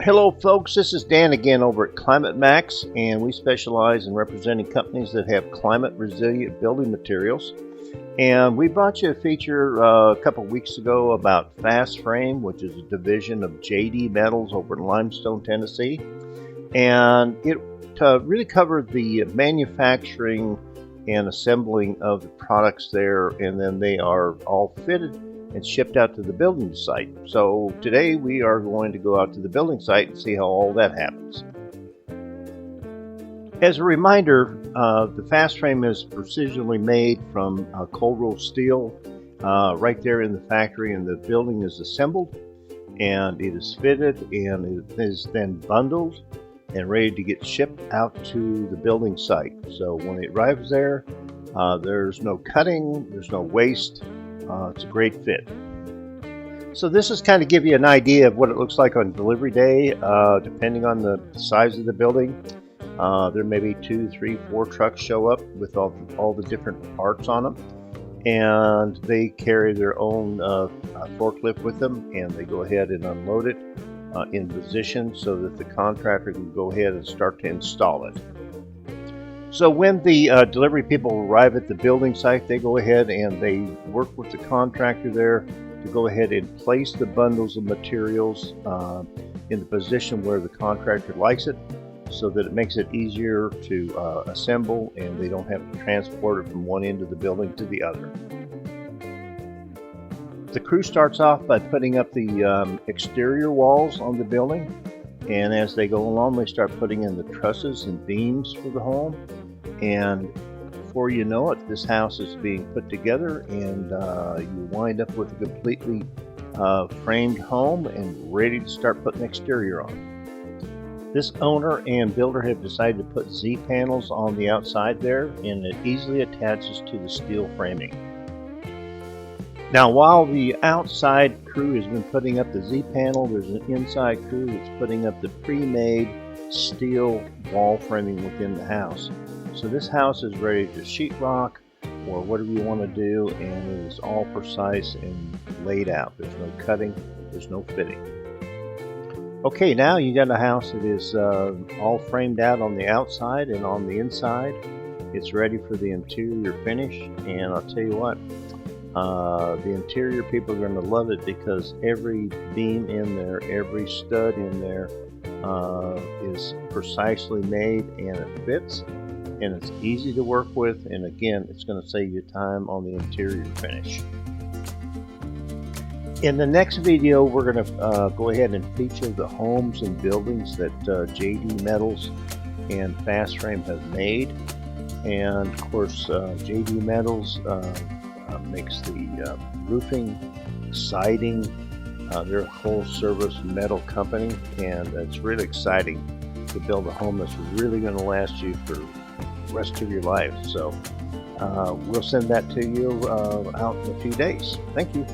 Hello folks, this is Dan again over at Climate Max, and we specialize in representing companies that have climate resilient building materials. And we brought you a feature a couple weeks ago about FastFrame, which is a division of JD Metals over in Limestone, Tennessee. And it really covered the manufacturing and assembling of the products there, and then they are all fitted and shipped out to the building site. So today we are going to go out to the building site and see how all that happens. As a reminder, the FastFrame is precisely made from cold rolled steel right there in the factory, and the building is assembled and it is fitted and it is then bundled and ready to get shipped out to the building site. So when it arrives there, there's no cutting, there's no waste. It's a great fit. So this is kind of give you an idea of what it looks like on delivery day, depending on the size of the building. There may be 2, 3, 4 trucks show up with all the different parts on them, and they carry their own forklift with them, and they go ahead and unload it in position so that the contractor can go ahead and start to install it. So when the delivery people arrive at the building site, they go ahead and they work with the contractor there to go ahead and place the bundles of materials in the position where the contractor likes it, so that it makes it easier to assemble and they don't have to transport it from one end of the building to the other. The crew starts off by putting up the exterior walls on the building, and as they go along they start putting in the trusses and beams for the home, and before you know it, this house is being put together and you wind up with a completely framed home and ready to start putting exterior on. This owner and builder have decided to put Z panels on the outside there, and it easily attaches to the steel framing. Now while the outside crew has been putting up the Z panel, there's an inside crew that's putting up the pre-made steel wall framing within the house. So this house is ready to sheetrock or whatever you want to do, and it is all precise and laid out. There's no cutting, there's no fitting. Okay, now you got a house that is all framed out on the outside and on the inside. It's ready for the interior finish, and I'll tell you what, the interior people are going to love it because every beam in there, every stud in there is precisely made and it fits, and it's easy to work with, and again, it's going to save you time on the interior finish. In the next video, we're going to go ahead and feature the homes and buildings that JD Metals and FastFrame have made, and of course JD Metals makes the roofing, siding. They're a full service metal company, and it's really exciting to build a home that's really going to last you for the rest of your life. So we'll send that to you out in a few days. Thank you.